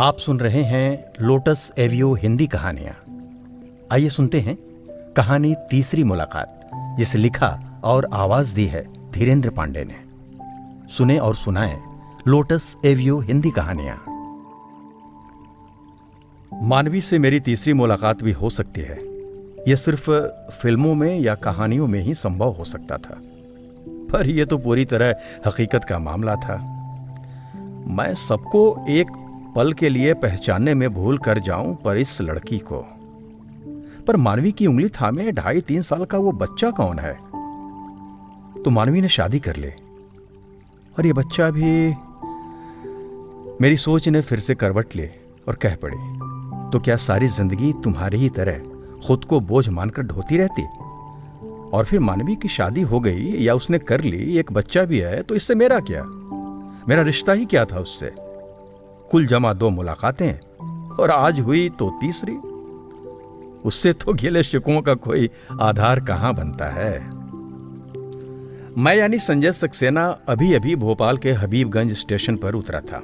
आप सुन रहे हैं लोटस एवियो हिंदी कहानियां। आइए सुनते हैं कहानी तीसरी मुलाकात, जिसे लिखा और आवाज दी है धीरेन्द्र पांडे ने। सुने और सुनाए लोटस एवियो हिंदी कहानियां। मानवी से मेरी तीसरी मुलाकात भी हो सकती है। यह सिर्फ फिल्मों में या कहानियों में ही संभव हो सकता था, पर यह तो पूरी तरह हकीकत का मामला था। मैं सबको एक पल के लिए पहचानने में भूल कर जाऊं, पर इस लड़की को, पर मानवी की उंगली थामे 2.5-3 साल का वो बच्चा कौन है? तो मानवी ने शादी कर ली और ये बच्चा भी। मेरी सोच ने फिर से करवट ली और कह पड़ी, तो क्या सारी जिंदगी तुम्हारी ही तरह खुद को बोझ मानकर ढोती रहती? और फिर मानवी की शादी हो गई या उसने कर ली, एक बच्चा भी है, तो इससे मेरा क्या? मेरा रिश्ता ही क्या था उससे? कुल जमा 2 मुलाकातें और आज हुई तो तीसरी। उससे तो गिले शिकवों का कोई आधार कहां बनता है। मैं यानी संजय सक्सेना अभी अभी भोपाल के हबीबगंज स्टेशन पर उतरा था।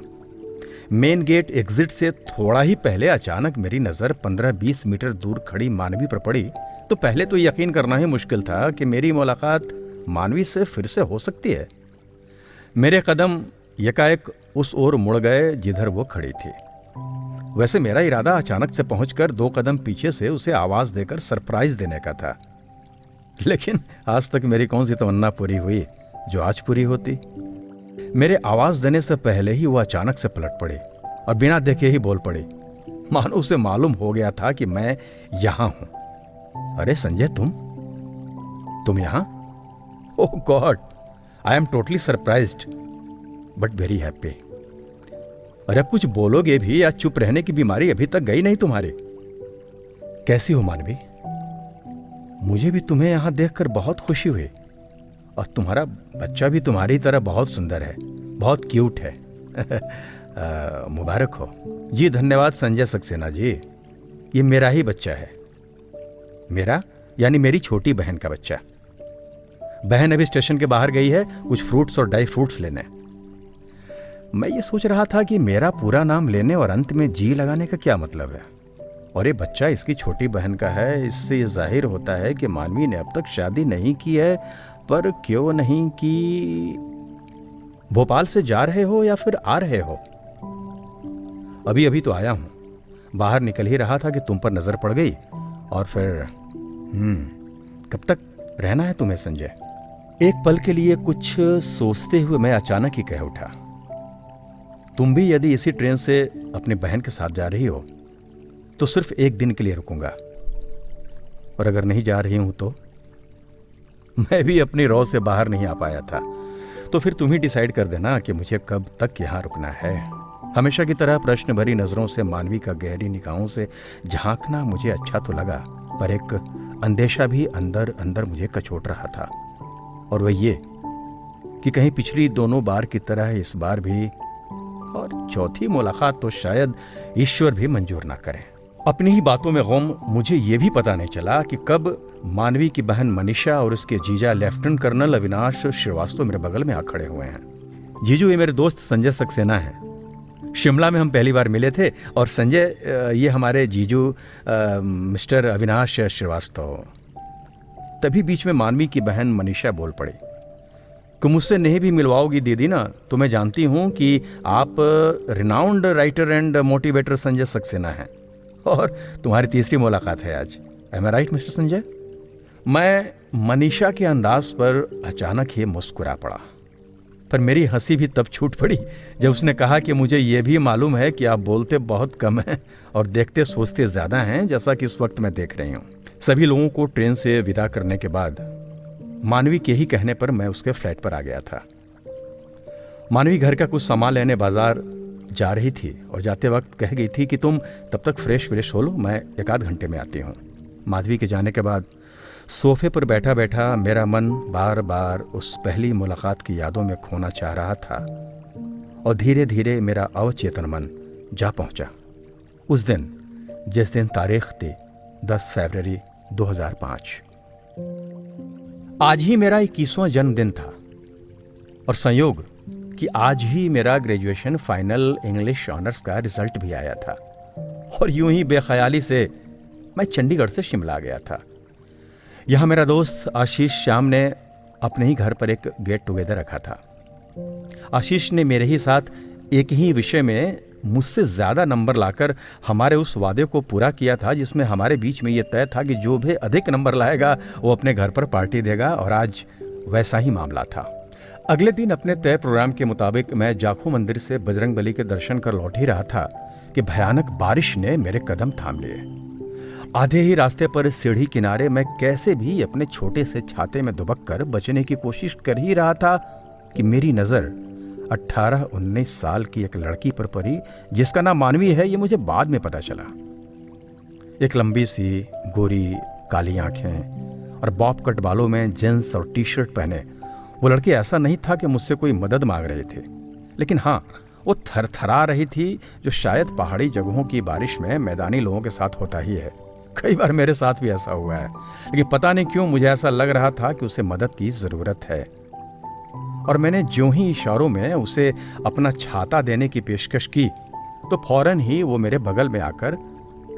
मेन गेट एग्जिट से थोड़ा ही पहले अचानक मेरी नजर 15-20 मीटर दूर खड़ी मानवी पर पड़ी। तो पहले तो यकीन करना ही मुश्किल था कि मेरी मुलाकात मानवी से फिर से हो सकती है। मेरे कदम यकाएक उस ओर मुड़ गए जिधर वो खड़ी थी। वैसे मेरा इरादा अचानक से पहुंचकर 2 कदम पीछे से उसे आवाज देकर सरप्राइज देने का था, लेकिन आज तक मेरी कौन सी तमन्ना पूरी हुई जो आज पूरी होती। मेरे आवाज देने से पहले ही वो अचानक से पलट पड़ी और बिना देखे ही बोल पड़ी, मानो उसे मालूम हो गया था कि मैं यहां हूं। अरे संजय, तुम यहां? Oh God, I am totally surprised but very happy. अरे अब कुछ बोलोगे भी या चुप रहने की बीमारी अभी तक गई नहीं तुम्हारी? कैसी हो मानवी? मुझे भी तुम्हें यहां देखकर बहुत खुशी हुई, और तुम्हारा बच्चा भी तुम्हारी तरह बहुत सुंदर है, बहुत क्यूट है। मुबारक हो। जी धन्यवाद संजय सक्सेना जी, ये मेरा ही बच्चा है। मेरा यानी मेरी छोटी बहन का बच्चा। बहन अभी स्टेशन के बाहर गई है कुछ फ्रूट्स और ड्राई फ्रूट्स लेने। मैं ये सोच रहा था कि मेरा पूरा नाम लेने और अंत में जी लगाने का क्या मतलब है, और ये बच्चा इसकी छोटी बहन का है। इससे ये जाहिर होता है कि मानवी ने अब तक शादी नहीं की है। पर क्यों नहीं की? भोपाल से जा रहे हो या फिर आ रहे हो? अभी अभी तो आया हूं, बाहर निकल ही रहा था कि तुम पर नजर पड़ गई। और फिर कब तक रहना है तुम्हें संजय? एक पल के लिए कुछ सोचते हुए मैं अचानक ही कह उठा, तुम भी यदि इसी ट्रेन से अपनी बहन के साथ जा रही हो तो सिर्फ 1 दिन के लिए रुकूंगा, और अगर नहीं जा रही हूं तो? मैं भी अपनी रौ से बाहर नहीं आ पाया था। तो फिर तुम ही डिसाइड कर देना कि मुझे कब तक यहां रुकना है। हमेशा की तरह प्रश्न भरी नजरों से मानवी का गहरी निगाहों से झांकना मुझे अच्छा तो लगा, पर एक अंदेशा भी अंदर अंदर मुझे कचोट रहा था, और वह ये कि कहीं पिछली दोनों बार की तरह इस बार भी, और चौथी मुलाकात तो शायद ईश्वर भी मंजूर ना करें। अपनी ही बातों में गम मुझे ये भी पता नहीं चला कि कब मानवी की बहन मनीषा और उसके जीजा लेफ्टिनेंट कर्नल अविनाश श्रीवास्तव मेरे बगल में आ खड़े हुए हैं। जीजू, ये मेरे दोस्त संजय सक्सेना हैं। शिमला में हम पहली बार मिले थे, और संजय ये हमारे जीजू मिस्टर अविनाश श्रीवास्तव। तभी बीच में मानवी की बहन मनीषा बोल पड़ी कि मुझसे नहीं भी मिलवाओगी दीदी ना, तो मैं जानती हूं कि आप renowned writer and motivator Sanjay Saxena हैं, और तुम्हारी तीसरी मुलाकात है आज। एम आई राइट मिस्टर संजय? मैं मनीषा के अंदाज पर अचानक ही मुस्कुरा पड़ा, पर मेरी हंसी भी तब छूट पड़ी जब उसने कहा कि मुझे यह भी मालूम है कि आप बोलते बहुत कम हैं और देखते सोचते ज्यादा हैं, जैसा कि इस वक्त मैं देख रही हूँ। सभी लोगों को ट्रेन से विदा करने के बाद मानवी के ही कहने पर मैं उसके फ्लैट पर आ गया था। मानवी घर का कुछ सामान लेने बाजार जा रही थी, और जाते वक्त कह गई थी कि तुम तब तक फ्रेश हो लो, मैं 1-8 घंटे में आती हूँ। माधवी के जाने के बाद सोफे पर बैठा बैठा मेरा मन बार बार उस पहली मुलाकात की यादों में खोना चाह रहा था, और धीरे धीरे मेरा अवचेतन मन जा पहुंचा उस दिन, जिस दिन तारीख थी 10 फरवरी 2005। आज ही मेरा 21वां जन्मदिन था, और संयोग कि आज ही मेरा ग्रेजुएशन फाइनल इंग्लिश ऑनर्स का रिजल्ट भी आया था और यूं ही बेख्याली से मैं चंडीगढ़ से शिमला गया था। यहाँ मेरा दोस्त आशीष श्याम ने अपने ही घर पर एक गेट टुगेदर रखा था। आशीष ने मेरे ही साथ एक ही विषय में मुझसे ज़्यादा नंबर लाकर हमारे उस वादे को पूरा किया था, जिसमें हमारे बीच में ये तय था कि जो भी अधिक नंबर लाएगा वो अपने घर पर पार्टी देगा, और आज वैसा ही मामला था। अगले दिन अपने तय प्रोग्राम के मुताबिक मैं जाखू मंदिर से बजरंगबली के दर्शन कर लौट ही रहा था कि भयानक बारिश ने मेरे कदम थाम लिए। आधे ही रास्ते पर सीढ़ी किनारे मैं कैसे भी अपने छोटे से छाते में दुबक कर बचने की कोशिश कर ही रहा था कि मेरी नज़र 18-19 साल की एक लड़की पर पड़ी, जिसका नाम मानवी है, ये मुझे बाद में पता चला। एक लंबी सी गोरी काली आंखें और बॉब कट बालों में जींस और टी शर्ट पहने वो लड़की ऐसा नहीं था कि मुझसे कोई मदद मांग रहे थे, लेकिन हाँ, वो थरथरा रही थी, जो शायद पहाड़ी जगहों की बारिश में मैदानी लोगों के साथ होता ही है। कई बार मेरे साथ भी ऐसा हुआ है, लेकिन पता नहीं क्यों मुझे ऐसा लग रहा था कि उसे मदद की ज़रूरत है। और मैंने ज्यों ही इशारों में उसे अपना छाता देने की पेशकश की तो फौरन ही वो मेरे बगल में आकर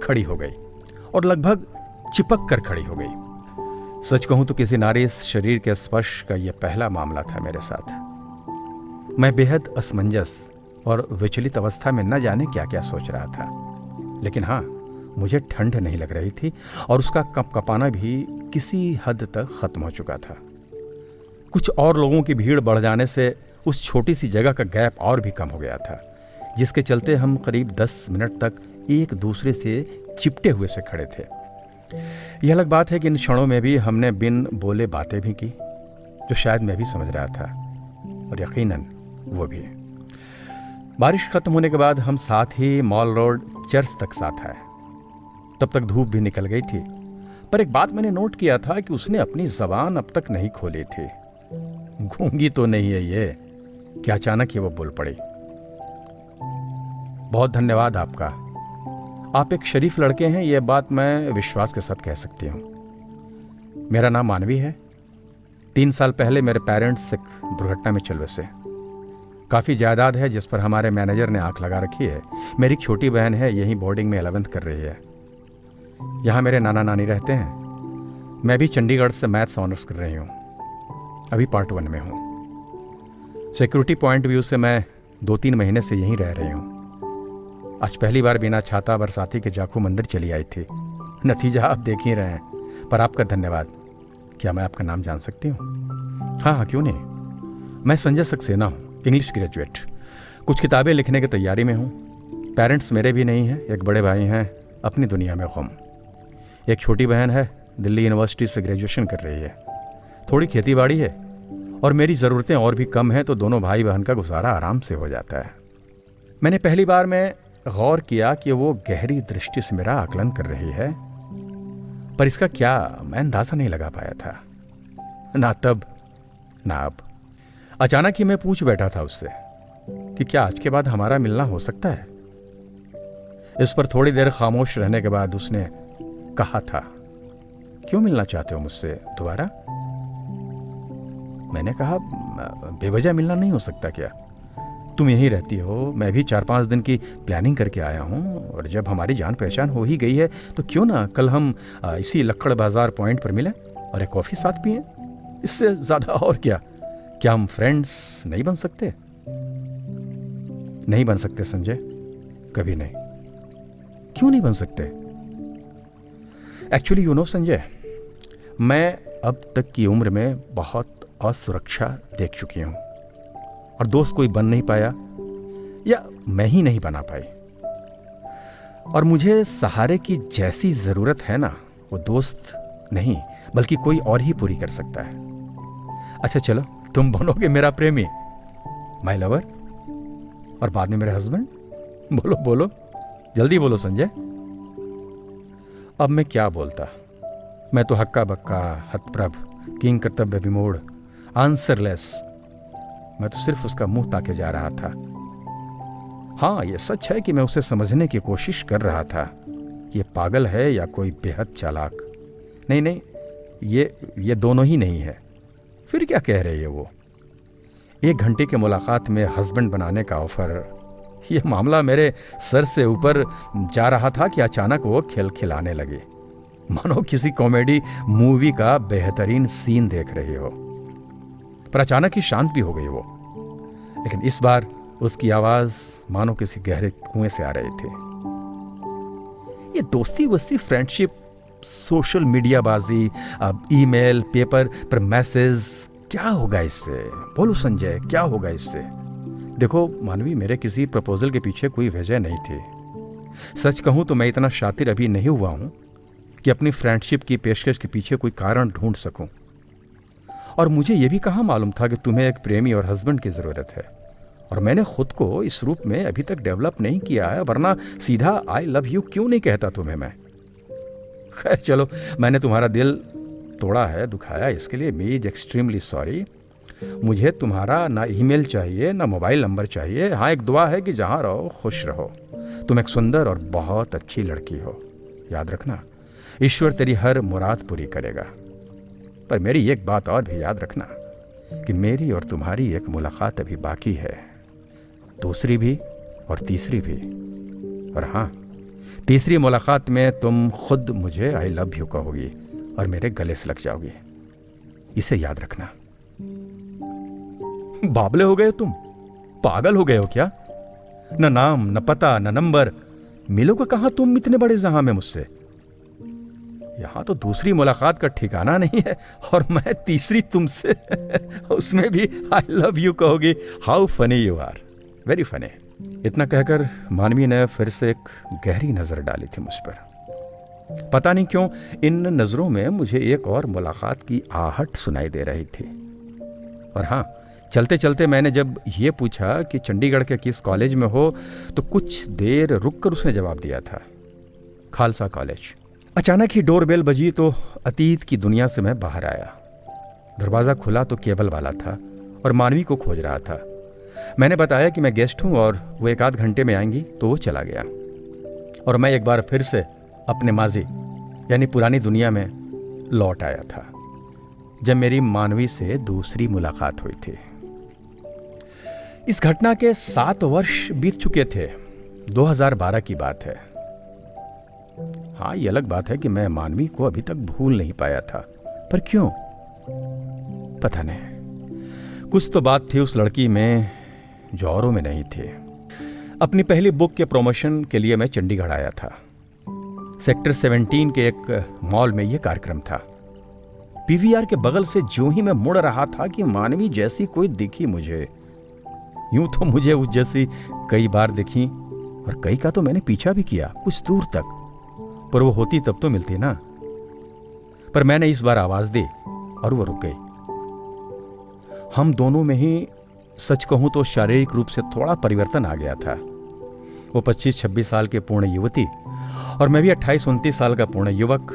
खड़ी हो गई और लगभग चिपक कर खड़ी हो गई। सच कहूं तो किसी नारी शरीर के स्पर्श का यह पहला मामला था मेरे साथ। मैं बेहद असमंजस और विचलित अवस्था में न जाने क्या क्या सोच रहा था, लेकिन हाँ, मुझे ठंड नहीं लग रही थी और उसका कपकपाना भी किसी हद तक खत्म हो चुका था। कुछ और लोगों की भीड़ बढ़ जाने से उस छोटी सी जगह का गैप और भी कम हो गया था, जिसके चलते हम करीब 10 मिनट तक एक दूसरे से चिपटे हुए से खड़े थे। यह अलग बात है कि इन क्षणों में भी हमने बिन बोले बातें भी की, जो शायद मैं भी समझ रहा था, और यकीनन वो भी। बारिश खत्म होने के बाद हम साथ ही मॉल रोड चर्च तक साथ आए। तब तक धूप भी निकल गई थी, पर एक बात मैंने नोट किया था कि उसने अपनी जबान अब तक नहीं खोली थी। गूंगी तो नहीं है ये कि अचानक ही वो बोल पड़ी। बहुत धन्यवाद आपका, आप एक शरीफ लड़के हैं, यह बात मैं विश्वास के साथ कह सकती हूँ। मेरा नाम मानवी है। 3 साल पहले मेरे पेरेंट्स एक दुर्घटना में चल बसे। काफ़ी जायदाद है जिस पर हमारे मैनेजर ने आंख लगा रखी है। मेरी छोटी बहन है, यही बोर्डिंग में 11th कर रही है। यहाँ मेरे नाना नानी रहते हैं। मैं भी चंडीगढ़ से मैथ्स ऑनर्स कर रही हूँ, अभी पार्ट 1 में हूँ। सिक्योरिटी पॉइंट व्यू से मैं 2-3 महीने से यहीं रह रही हूँ। आज पहली बार बिना छाता बरसाती के जाखू मंदिर चली आई थी। नतीजा आप देख ही रहे हैं, पर आपका धन्यवाद। क्या मैं आपका नाम जान सकती हूँ? हाँ, क्यों नहीं। मैं संजय सक्सेना हूँ, इंग्लिश ग्रेजुएट। कुछ किताबें लिखने की तैयारी में हूँ। पेरेंट्स मेरे भी नहीं हैं, एक बड़े भाई हैं, अपनी दुनिया में गुम। एक छोटी बहन है, दिल्ली यूनिवर्सिटी से ग्रेजुएशन कर रही है। थोड़ी खेतीबाड़ी है और मेरी ज़रूरतें और भी कम हैं, तो दोनों भाई बहन का गुजारा आराम से हो जाता है। मैंने पहली बार में गौर किया कि वो गहरी दृष्टि से मेरा आकलन कर रही है, पर इसका क्या मैं अंदाज़ा नहीं लगा पाया था, ना तब ना अब। अचानक ही मैं पूछ बैठा था उससे कि क्या आज के बाद हमारा मिलना हो सकता है। इस पर थोड़ी देर खामोश रहने के बाद उसने कहा था, क्यों मिलना चाहते हो मुझसे दोबारा? मैंने कहा, बेवजह मिलना नहीं हो सकता क्या? तुम यहीं रहती हो, मैं भी 4-5 दिन की प्लानिंग करके आया हूँ, और जब हमारी जान पहचान हो ही गई है तो क्यों ना कल हम इसी लक्कड़ बाजार पॉइंट पर मिलें और एक कॉफ़ी साथ पिएं। इससे ज़्यादा और क्या हम फ्रेंड्स नहीं बन सकते? नहीं बन सकते संजय, कभी नहीं। क्यों नहीं बन सकते? एक्चुअली यू नो संजय, मैं अब तक की उम्र में बहुत असुरक्षा देख चुकी हूँ, और दोस्त कोई बन नहीं पाया, या मैं ही नहीं बना पाई। और मुझे सहारे की जैसी ज़रूरत है ना, वो दोस्त नहीं बल्कि कोई और ही पूरी कर सकता है। अच्छा चलो, तुम बनोगे मेरा प्रेमी, माय लवर, और बाद में मेरे हस्बैंड। बोलो बोलो, जल्दी बोलो संजय। अब मैं क्या बोलता, मैं तो हक्का बक्का, हतप्रभ, किंग कर्तव्य विमूढ़, आंसरलेस। मैं तो सिर्फ उसका मुंह ताके जा रहा था। हाँ, यह सच है कि मैं उसे समझने की कोशिश कर रहा था, ये पागल है या कोई बेहद चालाक। नहीं, ये दोनों ही नहीं है। फिर क्या कह रही है वो? 1 घंटे की मुलाकात में हस्बैंड बनाने का ऑफर, ये मामला मेरे सर से ऊपर जा रहा था कि अचानक वो खिलखिलाने लगी, मानो किसी कॉमेडी मूवी का बेहतरीन सीन देख रही हो। पर अचानक ही शांत भी हो गई वो, लेकिन इस बार उसकी आवाज मानो किसी गहरे कुएं से आ रही थी। ये दोस्ती वस्ती, फ्रेंडशिप, सोशल मीडिया बाजी, अब ईमेल, पेपर पर मैसेज, क्या होगा इससे? बोलो संजय, क्या होगा इससे? देखो मानवी, मेरे किसी प्रपोजल के पीछे कोई वजह नहीं थी। सच कहूं तो मैं इतना शातिर अभी नहीं हुआ हूं कि अपनी फ्रेंडशिप की पेशकश के पीछे कोई कारण ढूंढ सकूं। और मुझे यह भी कहां मालूम था कि तुम्हें एक प्रेमी और हस्बैंड की जरूरत है, और मैंने खुद को इस रूप में अभी तक डेवलप नहीं किया है, वरना सीधा आई लव यू क्यों नहीं कहता तुम्हें मैं। खैर चलो, मैंने तुम्हारा दिल तोड़ा है, दुखाया, इसके लिए मी इज एक्सट्रीमली सॉरी। मुझे तुम्हारा ना ईमेल चाहिए, ना मोबाइल नंबर चाहिए। हाँ, एक दुआ है कि जहाँ रहो खुश रहो। तुम एक सुंदर और बहुत अच्छी लड़की हो, याद रखना, ईश्वर तेरी हर मुराद पूरी करेगा। पर मेरी एक बात और भी याद रखना कि मेरी और तुम्हारी एक मुलाकात अभी बाकी है, दूसरी भी और तीसरी भी। और हाँ, तीसरी मुलाकात में तुम खुद मुझे आई लव यू कहोगी और मेरे गले से लग जाओगी, इसे याद रखना। बाबले हो गए तुम? पागल हो गए हो क्या? न नाम, न पता, न नंबर, मिलोगे कहां तुम इतने बड़े जहां में मुझसे? यहां तो दूसरी मुलाकात का ठिकाना नहीं है, और मैं तीसरी तुमसे उसमें भी आई लव यू कहोगी। How funny you are, very funny. इतना कहकर मानवी ने फिर से एक गहरी नजर डाली थी मुझ पर। पता नहीं क्यों इन नजरों में मुझे एक और मुलाकात की आहट सुनाई दे रही थी। और हाँ, चलते चलते मैंने जब ये पूछा कि चंडीगढ़ के किस कॉलेज में हो, तो कुछ देर रुककर उसने जवाब दिया था, खालसा कॉलेज। अचानक ही डोरबेल बजी तो अतीत की दुनिया से मैं बाहर आया। दरवाज़ा खुला तो केबल वाला था और मानवी को खोज रहा था। मैंने बताया कि मैं गेस्ट हूँ और वो 1 आध घंटे में आएंगी, तो वो चला गया। और मैं एक बार फिर से अपने माजी यानी पुरानी दुनिया में लौट आया था, जब मेरी मानवी से दूसरी मुलाकात हुई थी। इस घटना के 7 वर्ष बीत चुके थे। 2012 की बात है। हाँ, ये अलग बात है कि मैं मानवी को अभी तक भूल नहीं पाया था, पर क्यों पता नहीं। कुछ तो बात थी उस लड़की में जो औरों में नहीं थी। अपनी पहली बुक के प्रमोशन के लिए मैं चंडीगढ़ आया था। सेक्टर 17 के एक मॉल में यह कार्यक्रम था। पीवीआर के बगल से जो ही मैं मुड़ रहा था कि मानवी जैसी कोई दिखी मुझे। यूं तो मुझे उस जैसी कई बार दिखी, और कई का तो मैंने पीछा भी किया कुछ दूर तक, पर वो होती तब तो मिलती ना। पर मैंने इस बार आवाज दी और वो रुक गई। हम दोनों में ही सच कहूं तो शारीरिक रूप से थोड़ा परिवर्तन आ गया था। वो 25-26 साल की पूर्ण युवती और मैं भी 28-29 साल का पूर्ण युवक।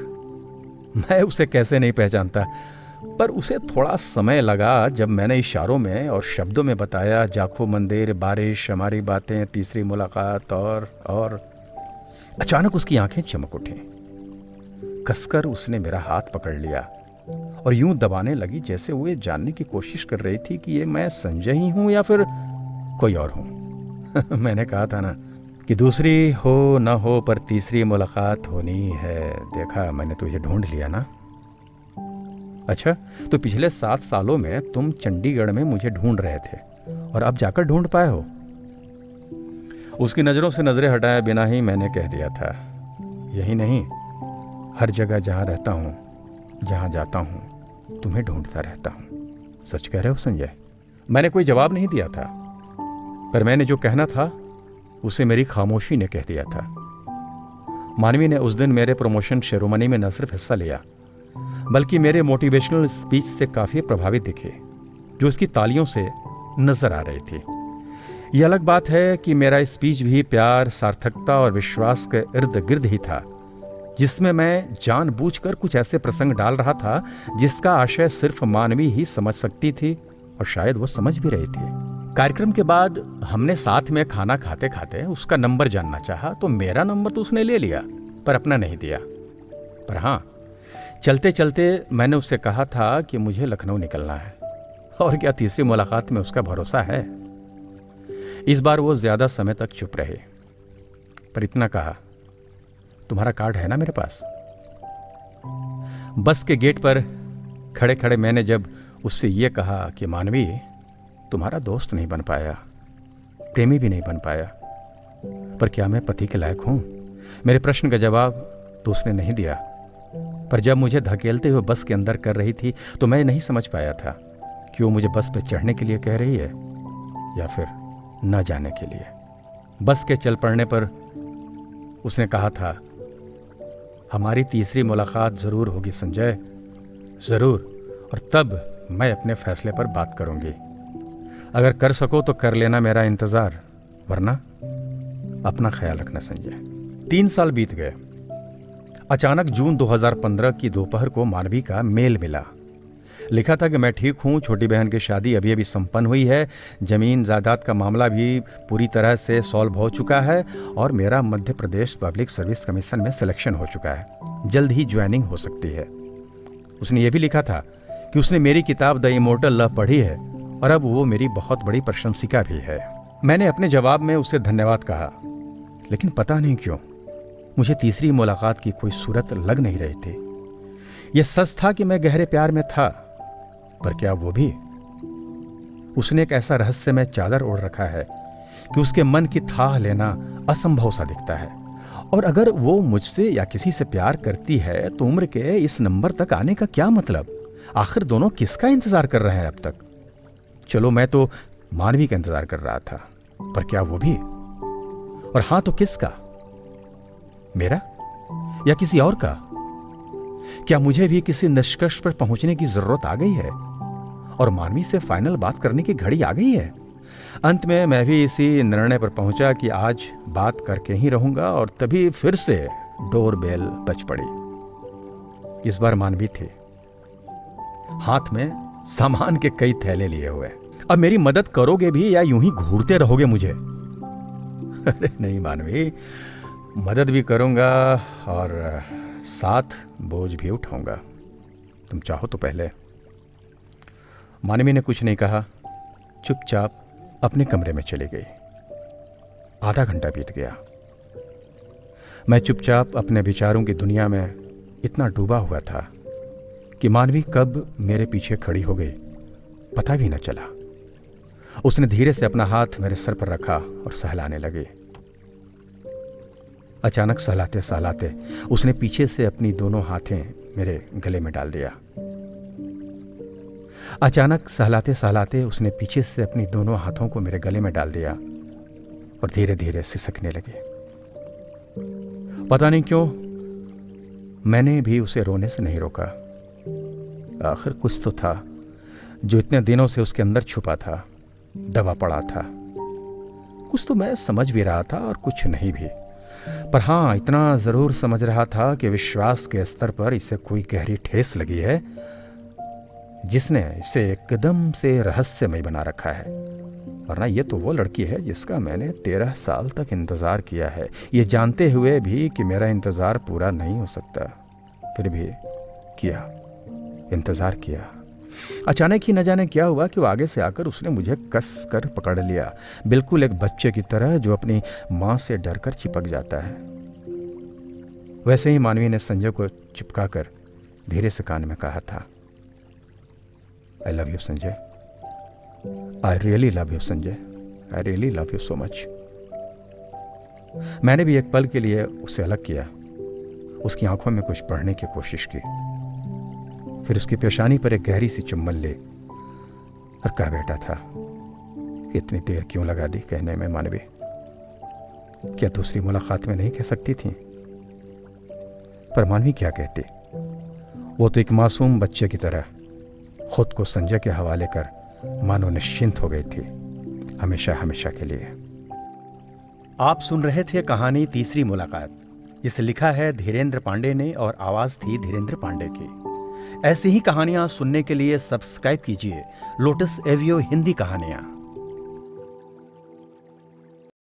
मैं उसे कैसे नहीं पहचानता, पर उसे थोड़ा समय लगा जब मैंने इशारों में और शब्दों में बताया, जाखो मंदिर, बारिश, हमारी बातें, तीसरी मुलाकात, और अचानक उसकी आंखें चमक उठी। कसकर उसने मेरा हाथ पकड़ लिया और यूं दबाने लगी जैसे वो ये जानने की कोशिश कर रही थी कि ये मैं संजय ही हूं या फिर कोई और हूं। मैंने कहा था ना कि दूसरी हो ना हो पर तीसरी मुलाकात होनी है। देखा, मैंने तुझे ढूंढ लिया ना। अच्छा, तो पिछले 7 सालों में तुम चंडीगढ़ में मुझे ढूंढ रहे थे और अब जाकर ढूंढ पाए हो। उसकी नज़रों से नज़रें हटाए बिना ही मैंने कह दिया था, यही नहीं, हर जगह जहाँ रहता हूँ, जहाँ जाता हूँ, तुम्हें ढूंढता रहता हूँ। सच कह रहे हो संजय? मैंने कोई जवाब नहीं दिया था, पर मैंने जो कहना था उसे मेरी खामोशी ने कह दिया था। मानवी ने उस दिन मेरे प्रमोशन सेरेमनी में न सिर्फ हिस्सा लिया, बल्कि मेरे मोटिवेशनल स्पीच से काफ़ी प्रभावित दिखे, जो उसकी तालियों से नजर आ रही थी। यह अलग बात है कि मेरा स्पीच भी प्यार, सार्थकता और विश्वास के इर्द गिर्द ही था, जिसमें मैं जानबूझकर कुछ ऐसे प्रसंग डाल रहा था जिसका आशय सिर्फ मानवी ही समझ सकती थी, और शायद वो समझ भी रही थी। कार्यक्रम के बाद हमने साथ में खाना खाते खाते उसका नंबर जानना चाहा, तो मेरा नंबर तो उसने ले लिया, पर अपना नहीं दिया। पर हाँ, चलते चलते मैंने उससे कहा था कि मुझे लखनऊ निकलना है और क्या तीसरी मुलाकात में उसका भरोसा है। इस बार वो ज्यादा समय तक चुप रहे, पर इतना कहा, तुम्हारा कार्ड है ना मेरे पास। बस के गेट पर खड़े खड़े मैंने जब उससे ये कहा कि मानवी, तुम्हारा दोस्त नहीं बन पाया, प्रेमी भी नहीं बन पाया, पर क्या मैं पति के लायक हूं? मेरे प्रश्न का जवाब तो उसने नहीं दिया। पर जब मुझे धकेलते हुए बस के अंदर कर रही थी तो मैं नहीं समझ पाया था कि वो मुझे बस पे चढ़ने के लिए कह रही है या फिर न जाने के लिए। बस के चल पड़ने पर उसने कहा था, हमारी तीसरी मुलाकात जरूर होगी संजय, जरूर, और तब मैं अपने फैसले पर बात करूंगी। अगर कर सको तो कर लेना मेरा इंतजार, वरना अपना ख्याल रखना संजय। 3 साल बीत गए। अचानक जून 2015 की दोपहर को मानवी का मेल मिला। लिखा था कि मैं ठीक हूँ, छोटी बहन की शादी अभी अभी संपन्न हुई है, जमीन जायदाद का मामला भी पूरी तरह से सॉल्व हो चुका है और मेरा Madhya Pradesh public service commission में सिलेक्शन हो चुका है, जल्द ही ज्वाइनिंग हो सकती है। उसने ये भी लिखा था कि उसने मेरी किताब द इमोर्टल लव पढ़ी है और अब वो मेरी बहुत बड़ी प्रशंसिका भी है। मैंने अपने जवाब में उसे धन्यवाद कहा, लेकिन पता नहीं क्यों मुझे तीसरी मुलाकात की कोई सूरत लग नहीं रही थी। यह सच था कि मैं गहरे प्यार में था, पर क्या वो भी? उसने एक ऐसा रहस्यमय चादर ओढ़ रखा है कि उसके मन की थाह लेना असंभव सा दिखता है। और अगर वो मुझसे या किसी से प्यार करती है तो उम्र के इस नंबर तक आने का क्या मतलब? आखिर दोनों किसका इंतजार कर रहे हैं अब तक? चलो, मैं तो मानवी का इंतजार कर रहा था, पर क्या वो भी? और हाँ तो किसका? मेरा या किसी और का? क्या मुझे भी किसी निष्कर्ष पर पहुंचने की जरूरत आ गई है और मानवी से फाइनल बात करने की घड़ी आ गई है? अंत में मैं भी इसी निर्णय पर पहुंचा कि आज बात करके ही रहूंगा, और तभी फिर से डोर बेल बज पड़ी। इस बार मानवी थी, हाथ में सामान के कई थैले लिए हुए। अब मेरी मदद करोगे भी या यूं ही घूरते रहोगे मुझे? अरे नहीं मानवी, मदद भी करूंगा और साथ बोझ भी उठाऊंगा। तुम चाहो तो पहले। मानवी ने कुछ नहीं कहा, चुपचाप अपने कमरे में चली गई। आधा घंटा बीत गया। मैं चुपचाप अपने विचारों की दुनिया में इतना डूबा हुआ था कि मानवी कब मेरे पीछे खड़ी हो गई पता भी न चला। उसने धीरे से अपना हाथ मेरे सर पर रखा और सहलाने लगी। अचानक सहलाते सहलाते उसने पीछे से अपनी दोनों हाथें मेरे गले में डाल दिया। अचानक सहलाते सहलाते उसने पीछे से अपनी दोनों हाथों को मेरे गले में डाल दिया और धीरे धीरे सिसकने लगी। पता नहीं क्यों मैंने भी उसे रोने से नहीं रोका। आखिर कुछ तो था जो इतने दिनों से उसके अंदर छुपा था, दबा पड़ा था। कुछ तो मैं समझ भी रहा था और कुछ नहीं भी, पर हाँ इतना जरूर समझ रहा था कि विश्वास के स्तर पर इसे कोई गहरी ठेस लगी है जिसने इसे एकदम से रहस्यमय बना रखा है। वरना ये तो वो लड़की है जिसका मैंने 13 साल तक इंतजार किया है, ये जानते हुए भी कि मेरा इंतजार पूरा नहीं हो सकता। फिर भी किया, इंतजार किया। अचानक ही न जाने क्या हुआ कि वो आगे से आकर उसने मुझे कस कर पकड़ लिया, बिल्कुल एक बच्चे की तरह जो अपनी मां से डरकर चिपक जाता है। वैसे ही मानवी ने संजय को चिपकाकर धीरे से कान में कहा था, आई love you Sanjay, I really love you Sanjay, I really love you so much. मैंने भी एक पल के लिए उसे अलग किया, उसकी आंखों में कुछ पढ़ने की कोशिश की, फिर उसकी पेशानी पर एक गहरी सी चुम्बन ले और कहा बैठा था, इतनी देर क्यों लगा दी कहने में मानवी? क्या दूसरी मुलाकात में नहीं कह सकती थी? पर मानवी क्या कहती? वो तो एक मासूम बच्चे की तरह खुद को संजय के हवाले कर मानो निश्चिंत हो गई थी, हमेशा हमेशा के लिए। आप सुन रहे थे कहानी तीसरी मुलाकात, जिसे लिखा है धीरेन्द्र पांडे ने और आवाज थी धीरेन्द्र पांडे की। ऐसी ही कहानियां सुनने के लिए सब्सक्राइब कीजिए लोटस एवियो हिंदी कहानियां।